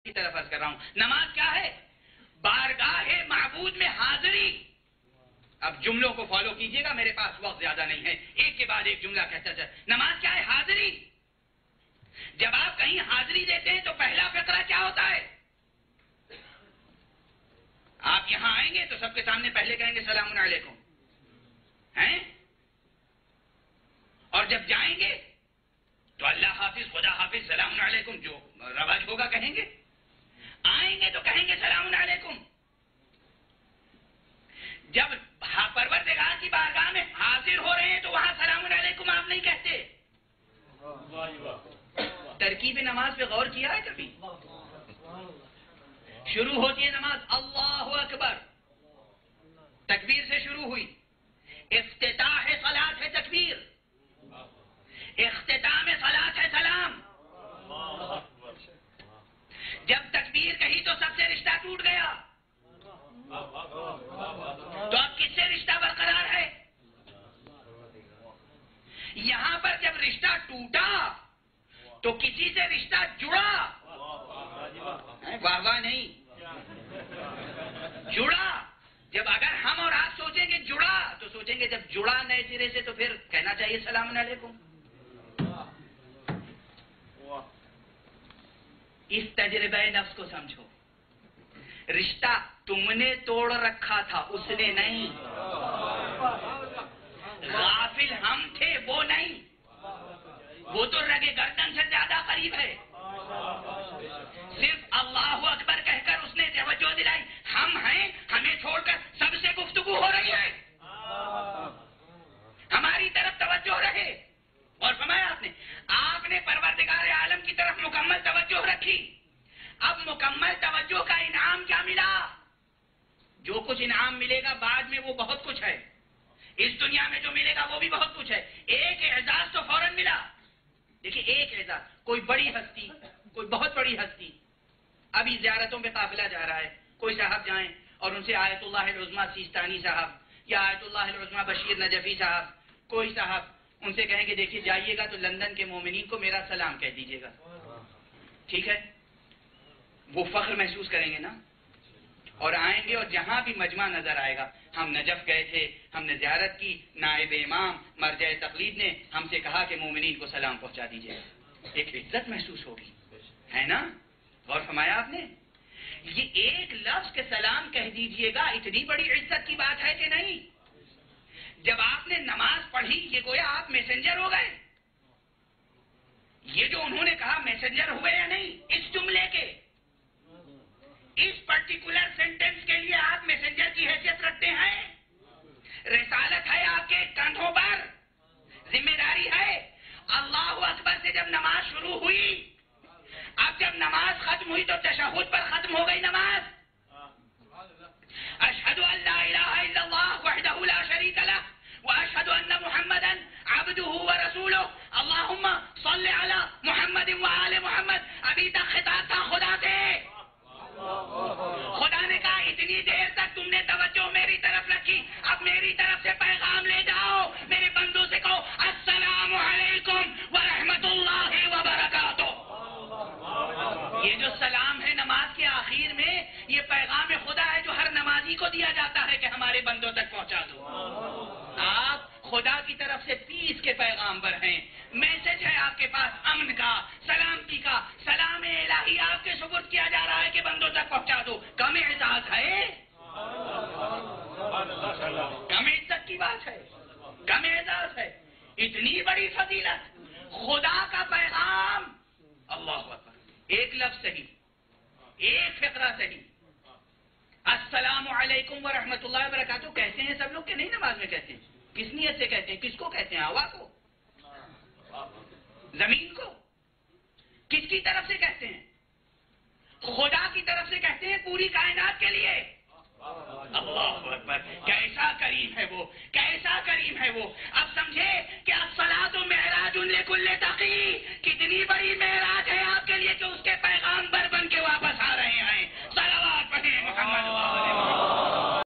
کی طرف عرض کر رہا ہوں. نماز کیا ہے؟ بارگاہ معبود میں حاضری. اب جملوں کو فالو کیجئے گا، میرے پاس وقت زیادہ نہیں ہے، ایک کے بعد ایک جملہ کہتا چل. نماز کیا ہے؟ حاضری. جب آپ کہیں حاضری دیتے ہیں تو پہلا فقرہ کیا ہوتا ہے؟ آپ یہاں آئیں گے تو سب کے سامنے پہلے کہیں گے سلام علیکم، ہیں؟ اور جب جائیں گے تو اللہ حافظ، خدا حافظ، سلام علیکم، جو رواج ہوگا کہیں گے. آئیں گے تو کہیں گے سلام علیکم. جب پروردگار کی بارگاہ میں حاضر ہو رہے ہیں تو وہاں سلام علیکم آپ نہیں کہتے. ترکیب نماز پہ غور کیا ہے کبھی؟ شروع ہوتی ہے نماز اللہ اکبر، تکبیر سے شروع ہوئی. افتتاح صلاۃ ہے تکبیر، اختتام صلاۃ ہے سلام. جب تکبیر کہی تو سب سے رشتہ ٹوٹ گیا، تو اب کس سے رشتہ برقرار ہے؟ یہاں پر جب رشتہ ٹوٹا تو کسی سے رشتہ جڑا. واہ واہ نہیں، جڑا. جب اگر ہم اور آپ سوچیں گے جڑا تو سوچیں گے جب جڑا نئے سرے سے تو پھر کہنا چاہیے سلام علیکم. اس تجربہ نفس کو سمجھو. رشتہ تم نے توڑ رکھا تھا، اس نے نہیں. غافل ہم تھے، وہ نہیں. وہ تو رگے گردن سے زیادہ قریب ہے. صرف اللہ اکبر کہہ کر اس نے توجہ دلائی. ہم ہیں، ہمیں چھوڑ کر سب سے گفتگو ہو رہی ہے، ہماری طرف توجہ رہے. اور فرمایا آپ نے پروردگار عالم کی طرف مکمل توجہ رکھی. اب مکمل توجہ کا انعام کیا ملا؟ جو کچھ انعام ملے گا بعد میں وہ بہت کچھ ہے. اس دنیا میں جو ملے گا وہ بھی بہت کچھ ہے. ایک اعزاز تو فوراً ملا. دیکھیں ایک اعزاز، کوئی بڑی ہستی، کوئی بہت بڑی ہستی، ابھی زیارتوں پہ قافلہ جا رہا ہے، کوئی صاحب جائیں اور ان سے آیت اللہ العظمیٰ سیستانی صاحب یا آیت اللہ العظمیٰ بشیر نجفی صاحب، کوئی صاحب ان سے کہیں کہ دیکھیے جائیے گا تو لندن کے مومنین کو میرا سلام کہہ دیجیے گا. ٹھیک ہے، وہ فخر محسوس کریں گے نا. اور آئیں گے اور جہاں بھی مجمع نظر آئے گا، ہم نجف گئے تھے، ہم نے زیارت کی، نائب امام مرجع تقلید نے ہم سے کہا کہ مومنین کو سلام پہنچا دیجیے. ایک عزت محسوس ہوگی، ہے نا؟ غور فرمایا آپ نے؟ یہ ایک لفظ کے سلام کہہ دیجیے گا اتنی بڑی عزت کی بات ہے کہ نہیں؟ جب آپ نے نماز پڑھی یہ گویا آپ میسنجر ہو گئے. یہ جو انہوں نے کہا میسنجر ہوئے یا نہیں، اس جملے کے، اس پرٹیکولر سینٹنس کے لیے آپ میسنجر کی حیثیت رکھتے ہیں. رسالت ہے آپ کے کندھوں پر، ذمہ داری ہے. اللہ اکبر سے جب نماز شروع ہوئی، اب جب نماز ختم ہوئی تو تشہد پر ختم ہو گئی نماز. اشہد ان لا الہ الا اللہ وحدہ لا شریک لہ واشہد ان محمدا عبدہ ورسولہ اللہم صل علی محمد وآل محمد. ابھی تک خطاب تھا خدا سے. خدا نے کہا اتنی دیر تک تم نے توجہ میری طرف رکھی، اب میری طرف سے پیغام لے جاؤ. میرے بندوں سے کہو السلام علیکم ورحمۃ اللہ وبرکاتہ. یہ جو سلام ہے نماز کے آخر میں، یہ پیغام خدا ہے جو ہر نمازی کو دیا جاتا ہے کہ ہمارے بندوں تک پہنچا دو. آپ خدا کی طرف سے پیس کے پیغام پر ہیں. میسج ہے آپ کے پاس امن کا، سلامتی کا. سلام الہی آپ کے سپرد کیا جا رہا ہے کہ بندوں تک پہنچا دو. کم اعزاز ہے؟ کم عزت کی بات ہے؟ کم اعزاز ہے؟ اتنی بڑی فضیلت، خدا کا پیغام. اللہ اکبر. ایک لفظ صحیح، ایک فقرہ صحیح. السلام علیکم ورحمۃ اللہ وبرکاتہ کہتے ہیں سب لوگ کہ نہیں؟ نماز میں کہتے ہیں. کس نیت سے کہتے ہیں؟ کس کو کہتے ہیں؟ ہوا کو؟ زمین کو؟ کس کی طرف سے کہتے ہیں؟ خدا کی طرف سے کہتے ہیں، پوری کائنات کے لیے. اللہ اکبر. کیسا کریم ہے وہ، کیسا